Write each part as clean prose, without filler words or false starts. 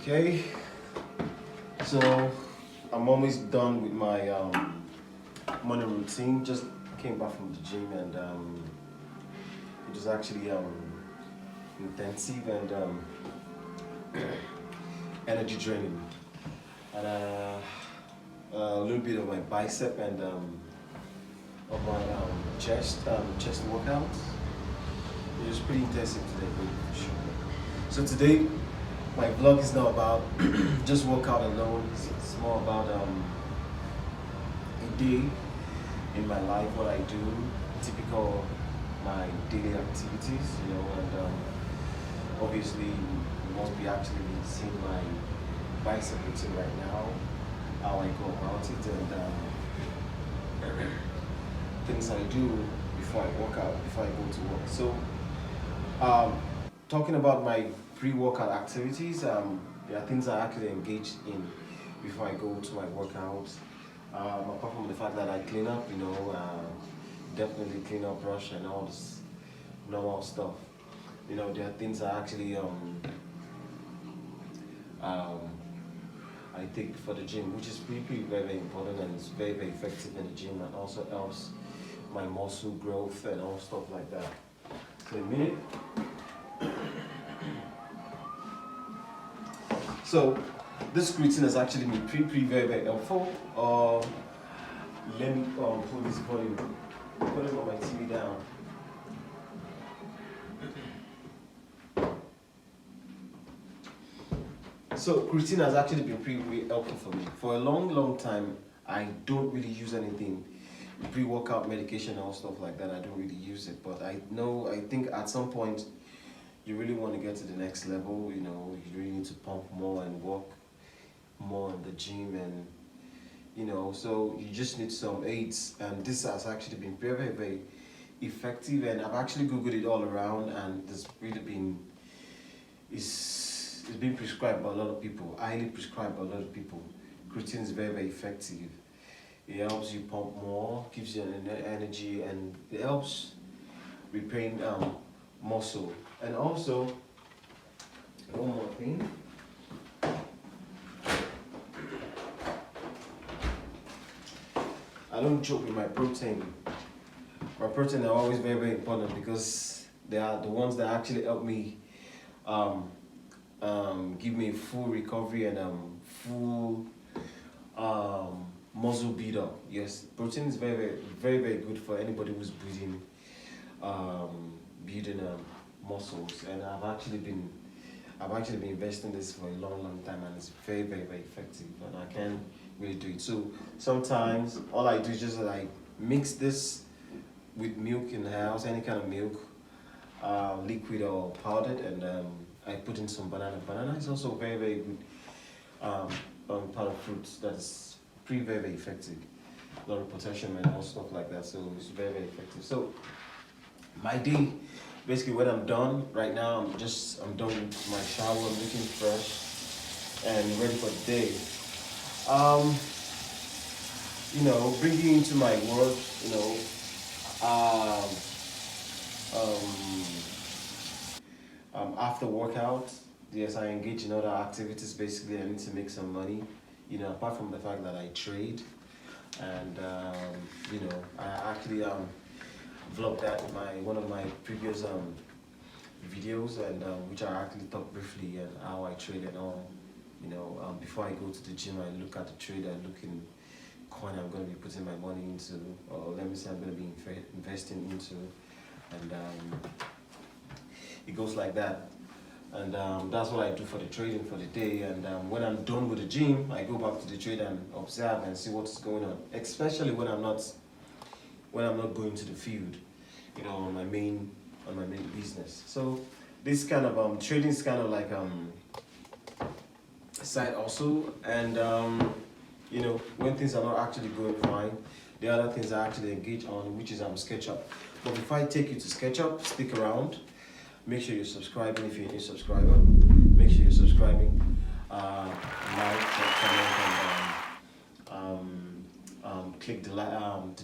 Okay, so I'm almost done with my morning routine. Just came back from the gym and it was actually intensive and energy draining. And a little bit of my bicep and of my chest workouts. It was pretty intensive today, for sure. So today my vlog is not about just workout alone. It's more about a day in my life, what I do, typical my daily activities, and obviously you must be actually seeing my bicep routine right now, how I go about it, and things I do before I work out, before I go to work. So, talking about my pre-workout activities, there are things I actually engage in before I go to my workouts. Apart from the fact that I clean up, definitely clean up, brush, and all this normal stuff. There are things I actually I take for the gym, which is pretty very, very important, and it's very, very effective in the gym, and also helps my muscle growth and all stuff like that. So a minute. So this routine has actually been pretty very, very helpful. Let me pull this volume on my TV down. So routine has actually been pretty helpful for me. For a long time, I don't really use anything, pre-workout medication or stuff like that. I don't really use it, but I think at some point, you really want to get to the next level. You really need to pump more and work more in the gym, and so you just need some aids. And this has actually been very, very, very effective. And I've actually googled it all around, and it's really been it's been prescribed by a lot of people, highly prescribed by a lot of people. Creatine is very, very effective. It helps you pump more, gives you an energy, and it helps repairing muscle. And also, one more thing. I don't joke with my protein. My protein are always very, very important because they are the ones that actually help me give me full recovery and full muscle build up. Yes, protein is very, very, very, very good for anybody who's building muscles. And I've actually been investing in this for a long time, and it's very, very, very effective. And I can't really do it. So sometimes all I do is just like mix this with milk in the house, any kind of milk, liquid or powdered, and I put in some banana. Banana is also very, very good part of fruits that is pretty, very, very effective. A lot of potassium and all stuff like that, so it's very, very effective. So my day, basically when I'm done right now, I'm done with my shower, I'm looking fresh and ready for the day. Bringing into my work, after workout, yes, I engage in other activities. Basically, I need to make some money. Apart from the fact that I trade, and I actually vlogged that in one of my previous videos, and which I actually talked briefly and how I trade and all. Before I go to the gym, I look at the trade, I look in coin I'm going to be putting my money into, or let me say I'm going to be investing into, and it goes like that. And that's what I do for the trading for the day. And when I'm done with the gym, I go back to the trade and observe and see what's going on, especially when I'm not going to the field, on my main business. So this kind of trading is kind of like side also. And when things are not actually going fine, the other things I actually engage on, which is SketchUp. But before I take you to SketchUp, stick around. Make sure you're subscribing if you're a new subscriber. Make sure you're subscribing. Like, comment, and click the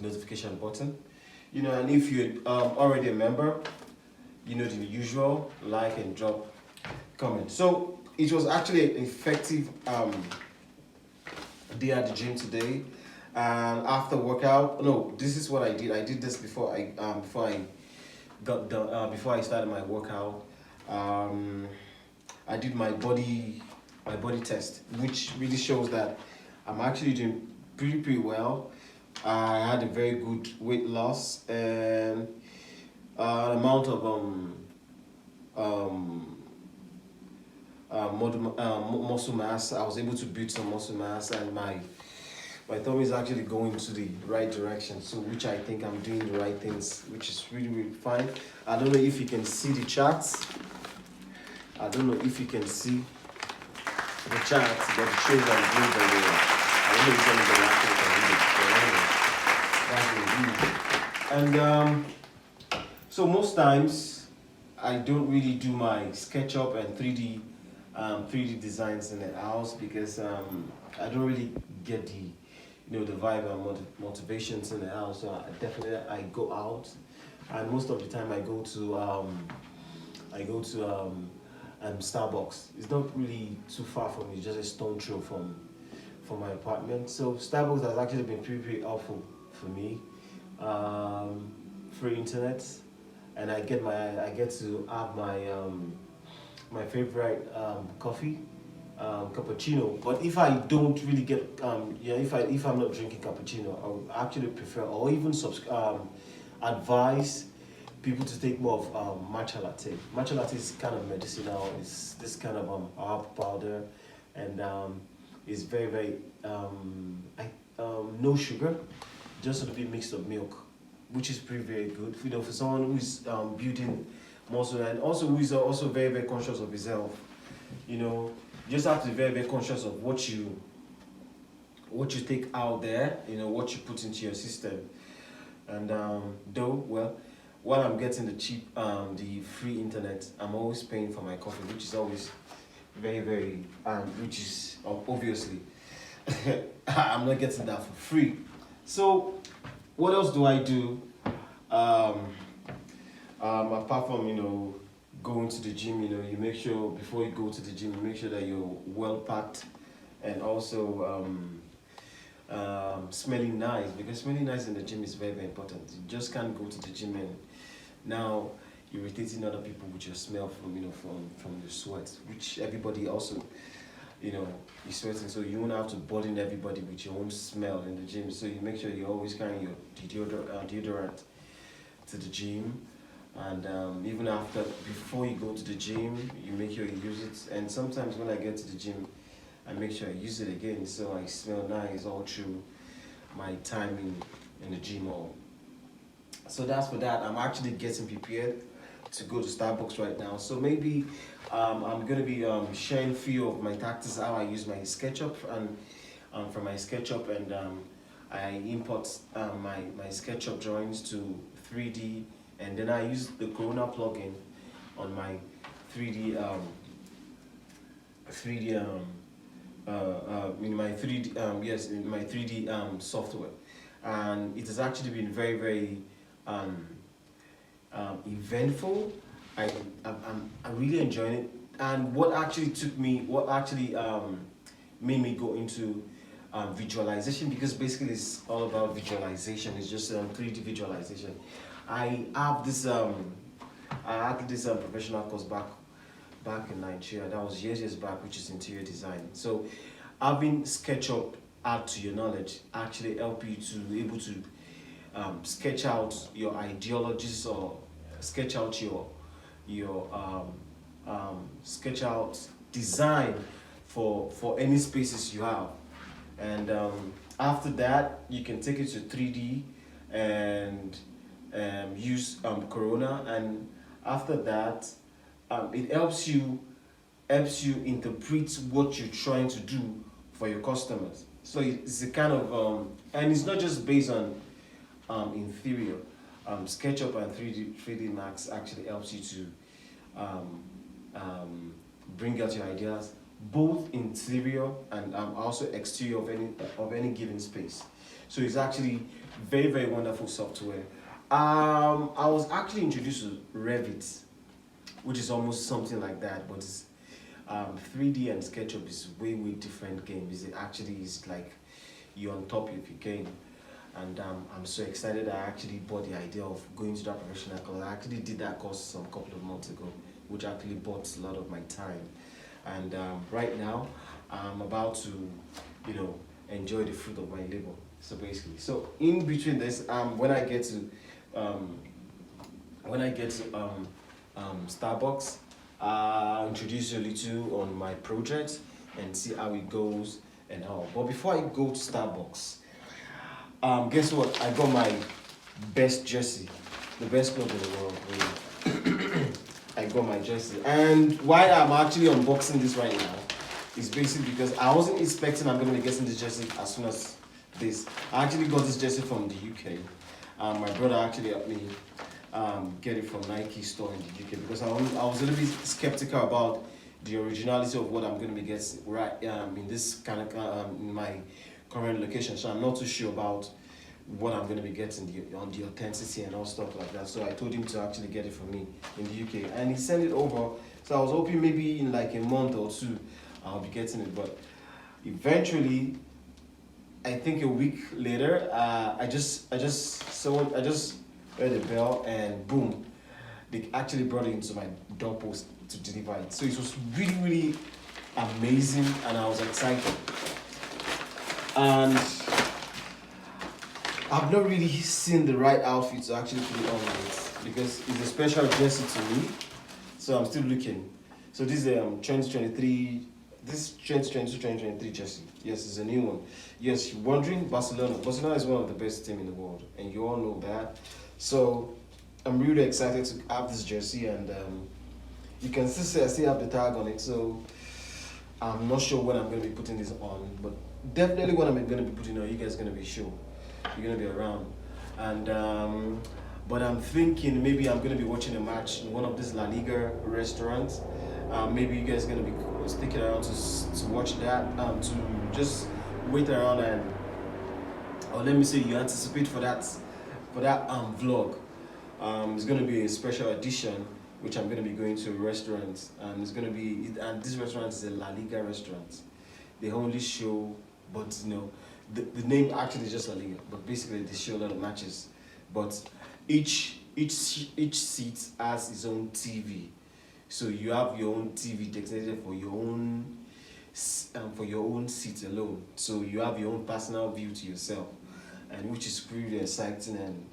notification button. And if you're already a member, the usual, like and drop comment. So it was actually an effective day at the gym today. And after workout, no, this is what I did. I did this before I got done before I started my workout. Um, I did my body test, which really shows that I'm actually doing pretty well. I had a very good weight loss and amount of um, muscle mass. I was able to build some muscle mass, and my tummy is actually going to the right direction. So, which I think I'm doing the right things, which is really fine. I don't know if you can see the charts. I don't know if you can see the charts, but it shows I'm doing very well. I don't know if anybody actually can read it, but anyway, that's what it is. And so most times I don't really do my SketchUp and 3D designs in the house because I don't really get the vibe and motivations in the house. So I go out, and most of the time I go to Starbucks. It's not really too far from me, just a stone throw from my apartment. So Starbucks has actually been pretty helpful for me. Free internet, and I get to have my favorite coffee, cappuccino. But if I don't really get if I'm not drinking cappuccino, I would actually prefer or even advise people to take more of matcha latte. Matcha latte is kind of medicinal. It's this kind of herb powder, and it's very no sugar, just a little bit mixed of milk, which is very good. For someone who is building muscle and also who is also very conscious of his health. You just have to be very conscious of what you take out there. What you put into your system, and while I'm getting the free internet, I'm always paying for my coffee, which is always very, which is obviously, I'm not getting that for free. So, what else do I do? Apart from, going to the gym, you make sure before you go to the gym, you make sure that you're well packed and also smelling nice, because smelling nice in the gym is very important. You just can't go to the gym and now irritating other people with your smell from your sweat, which everybody also is sweating, so you won't have to burden everybody with your own smell in the gym. So you make sure you always carry your deodorant to the gym, and even before you go to the gym, you make sure you use it. And sometimes when I get to the gym, I make sure I use it again, so I smell nice all through my time in the gym. So that's for that. I'm actually getting prepared to go to Starbucks right now. So maybe I'm gonna be sharing a few of my tactics, how I use my SketchUp, and from my SketchUp, and I import my SketchUp drawings to 3D, and then I use the Coronal plugin on my 3D in my 3D software, and it has actually been very eventful. I'm really enjoying it. And what actually made me go into visualization, because basically it's all about visualization. It's just 3D visualization. I had this professional course back in Nigeria. That was years back, which is interior design. So having SketchUp add to your knowledge actually help you to be able to sketch out your ideologies, or sketch out your sketch out design for any spaces you have. And after that, you can take it to 3D and use Corona, and after that, it helps you interpret what you're trying to do for your customers. So it's a kind of and it's not just based on interior. SketchUp and 3D Max actually helps you to bring out your ideas, both interior and also exterior of any given space. So it's actually very wonderful software. I was actually introduced to Revit, which is almost something like that, but 3D and SketchUp is way different game. Is like you're on top of your game, and I'm so excited. I actually bought the idea of going to that professional course. I actually did that course some couple of months ago, which actually bought a lot of my time. And right now, I'm about to, enjoy the fruit of my labor. So basically, so in between this, when I get to Starbucks, I'll introduce you a little on my project and see how it goes and how. But before I go to Starbucks, guess what? I got my best jersey, the best club in the world. Really. I got my jersey, and why I'm actually unboxing this right now is basically because I wasn't expecting I'm going to be getting this jersey as soon as this. I actually got this jersey from the UK. My brother actually helped me get it from Nike store in the UK because I was a little bit skeptical about the originality of what I'm going to be getting right in this kind of in my current location. So I'm not too sure about what I'm going to be getting on the authenticity and all stuff like that. So I told him to actually get it for me in the UK, and he sent it over. So I was hoping maybe in like a month or two I'll be getting it, but eventually, I think a week later, I just heard a bell and boom, they actually brought it into my doorpost to deliver it. So it was really amazing, and I was excited. And I've not really seen the right outfit to actually put it on with because it's a special jersey to me. So I'm still looking. So this is 2023. This 2022-2023 jersey. Yes, it's a new one. Yes, you're wondering, Barcelona. Barcelona is one of the best teams in the world, and you all know that. So I'm really excited to have this jersey, and you can still see I still have the tag on it. So I'm not sure when I'm going to be putting this on, but definitely when I'm going to be putting it on, you guys are going to be sure. You're going to be around. And but I'm thinking maybe I'm going to be watching a match in one of these La Liga restaurants. Maybe you guys are going to be sticking around to watch that, to just wait around and, or let me say, you anticipate for that vlog. It's going to be a special edition, which I'm going to be going to a restaurant, and it's going to be, and this restaurant is a La Liga restaurant. They only show, but the name actually is just La Liga, but basically they show a lot of matches. But each seat has its own TV. So you have your own TV designated for your own seat alone. So you have your own personal view to yourself, and which is really exciting.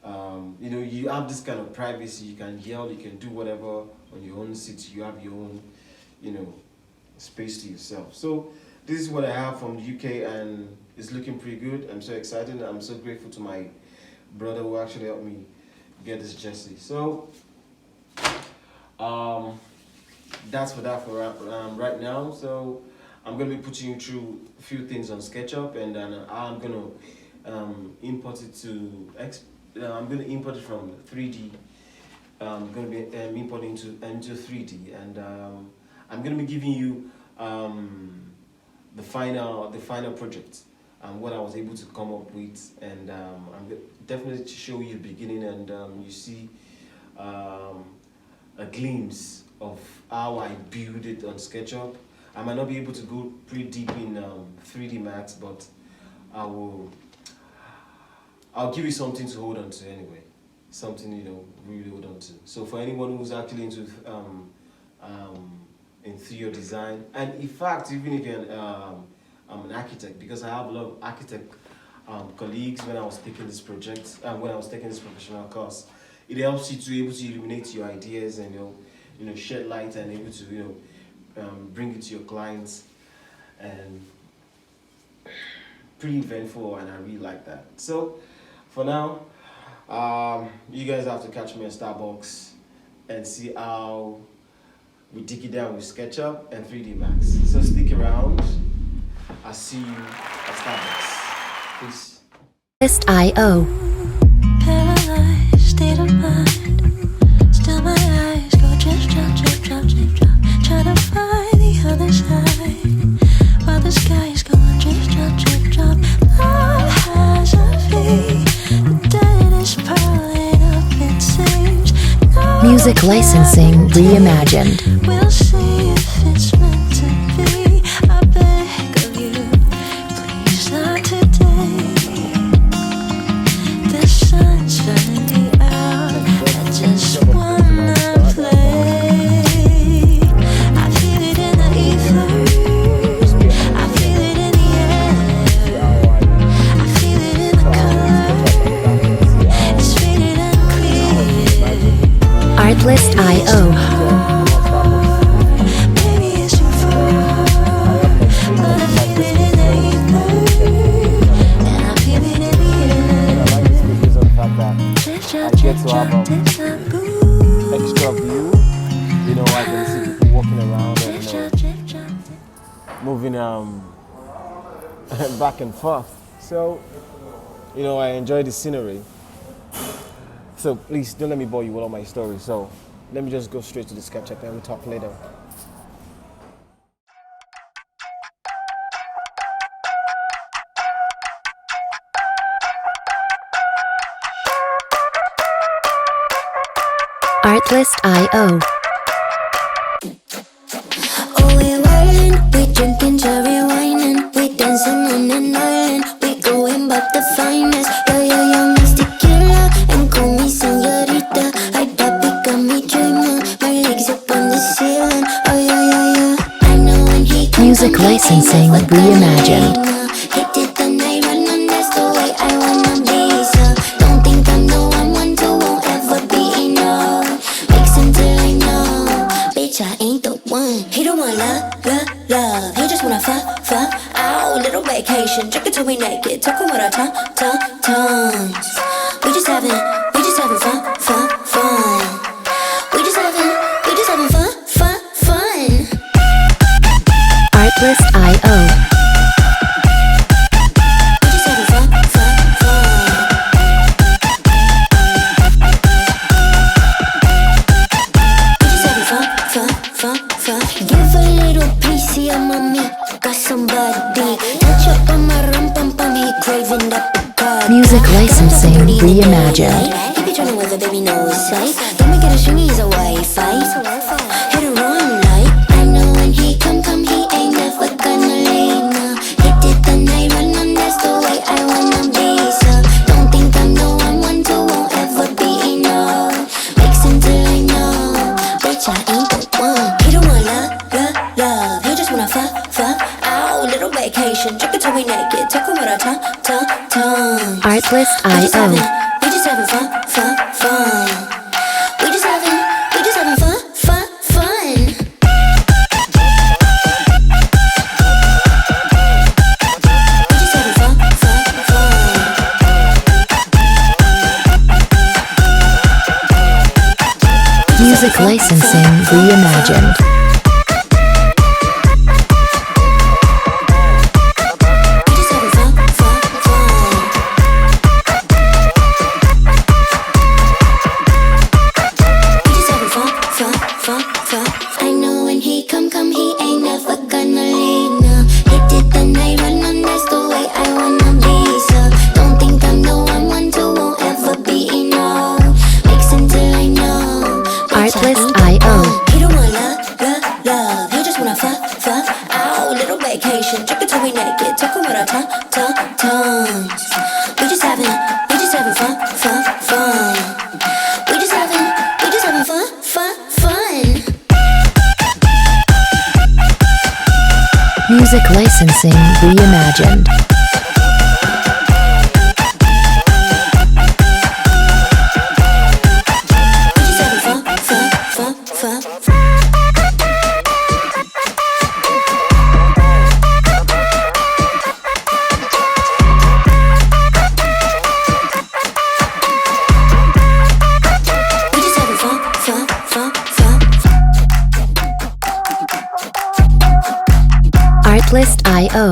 And you have this kind of privacy. You can yell, you can do whatever on your own seat. You have your own, space to yourself. So this is what I have from the UK, and it's looking pretty good. I'm so excited, and I'm so grateful to my brother who actually helped me get this jersey. So that's for right now. So I'm going to be putting you through a few things on SketchUp, and then I'm going to import it to I'm going to import it from 3D. I'm going to be importing into 3D, and I'm going to be giving you the final project and what I was able to come up with, and I'm definitely to show you the beginning, and you see a glimpse of how I build it on SketchUp. I might not be able to go pretty deep in 3D Max, but I'll give you something to hold on to anyway. Something really hold on to. So for anyone who's actually into interior design, and in fact, even if you're an architect, because I have a lot of architect colleagues when I was taking this project, when I was taking this professional course, it helps you to be able to illuminate your ideas and shed light and able to bring it to your clients, and pretty eventful, and I really like that. So for now, you guys have to catch me at Starbucks and see how we dig it down with SketchUp and 3D Max. So stick around. I'll see you at Starbucks. Peace. IO. Paralyzed state of mind. Still my eyes go drip, drop, drip, drop, drip, drop. Try to find the other side while the sky is going drip, drop, drip, drop. Love has a fate. The dead is piling up, it seems. Music licensing reimagined. We'll see if it's moving back and forth. So, I enjoy the scenery. So please don't let me bore you with all my stories. So let me just go straight to the SketchUp and we'll talk later. Artlist.io. Oh, we're wildin', we drinking cherry wine and we dancing on an island. We going back the finest. Yeah, young Mr. Killer and call me señorita. I papi got me dreaming, my legs up on the ceiling. Oh yeah. I know when he comes. Music licensing reimagined. He did the night run and that's the way I wanna be. So don't think I'm the one to won't ever be enough. Mix until I know, bitch I ain't the one. He don't want love. He just wanna fuck. Ow, little vacation, drink it till we naked, talking with our tongues. We just having fun. We just having fun. Artlist.io. Give a little piece of my meat, got somebody. Touch up on my rum pum pum, he craving up a card. Music licensing reimagined. He be trying with a baby no sight. Don't make it a string, he's a Wi-Fi. Hit and run like I know when he come, he ain't never gonna lay now. He did the night run and that's the way I wanna be. So don't think I'm the one to won't ever be enough. Mix until I know, bitch I ain't the one. He don't want love. He just wanna fuck. Ow, little vacation, drink it till we naked, talking with our tongues. Artlist.io. We just having fun. We just having fun. We just having fun. Music licensing reimagined. I know when he come, he ain't never gonna leave now. He did the night run and that's the way I wanna be. So don't think I'm the one to won't ever be enough. Mix until I know. Artlist.io. He don't want love. He just wanna fuck. Ow, little vacation, drink it till we naked, talking with our tongues. We just having fun. We just having fun. Music licensing reimagined. We just having fun. We just having fun. Artlist.io.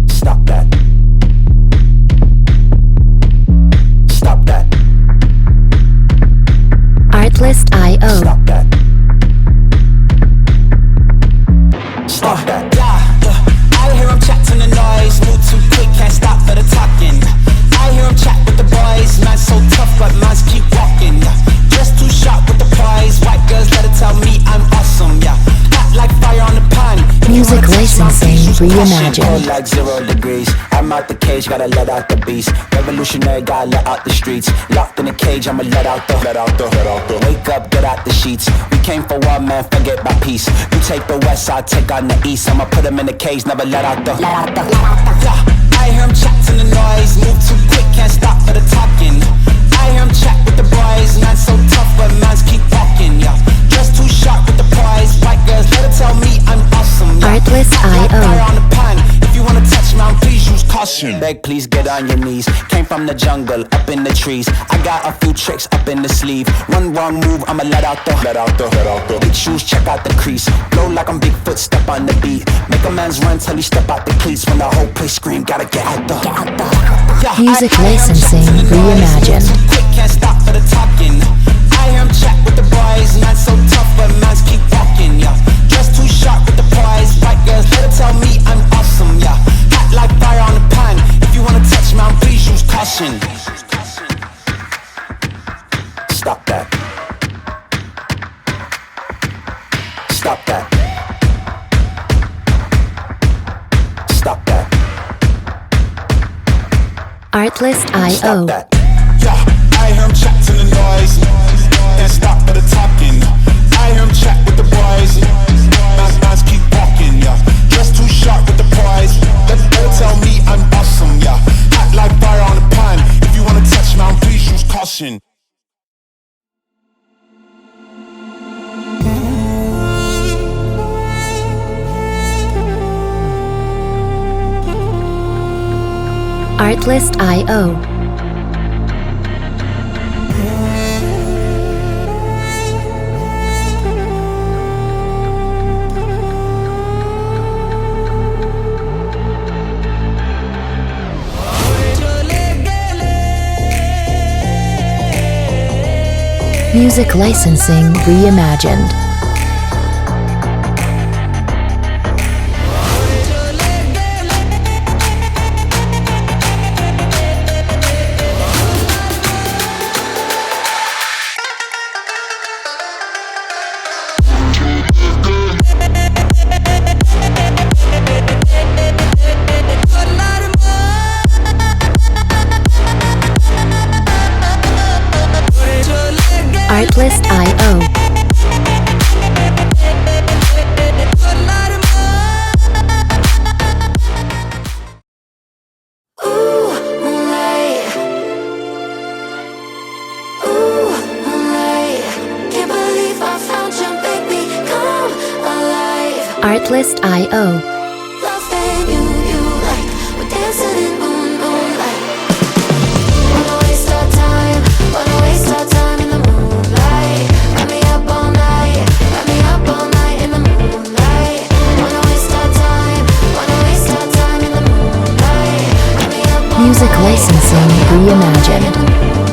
Stop that. Artlist.io. Stop that. Stop that. I hear him chat to the noise, move too quick, can't stop for the talking. I hear him chat with the boys, man so tough, but mans keep walking. Just too sharp with the prize, white girls let it tell me I'm awesome, yeah. Hot like fire on the pan. Music licensing reimagined. Cold like 0 degrees. I'm out the cage, gotta let out the beast. Revolutionary, gotta let out the streets. Locked in a cage, I'ma let out the. Wake up, get out the sheets. We came for one man, forget my peace. You take the west, I take on the east. I'ma put him in the cage, never let out the. Yeah, I hear him chat to the noise, move too quick, can't stop for the talking. I hear him chat with the boys, man so tough, but mans keep walking. Yeah, just too sharp with the prize. White girls, let it tell me I'm awesome. Yeah. Artlist.io. Fire on the pan. If you wanna touch me, I'm caution. Beg, please get on your knees. Came from the jungle, up in the trees. I got a few tricks up in the sleeve. One wrong move, I'ma let out the. Big shoes, check out the crease. Blow like I'm Bigfoot, step on the beat. Make a man's run till he step out the cleats. When the whole place scream, gotta get out the. Yeah, Music licensing reimagined. Quick, can't stop for the talking. I hear him chat with the boys. Man so tough, but mans keep walking, yeah. Dressed too sharp with the prize. White girls, let her tell me I'm awesome, yeah. Hot like fire on the pan. If you wanna touch me, please use caution. Stop that. Stop that. Stop that. Artlist.io. Stop that. Yeah, I hear him chat to the noise. Can't stop for the talking. I hear him chat with the boys. Man's keep walking, yeah. Dressed too sharp with the prize. Let her tell me I'm awesome, yeah. Hot like fire on the pan. If you wanna touch me, please use caution. Artlist.io. Music licensing reimagined. Artlist.io. Artlist.io. Music licensing reimagined.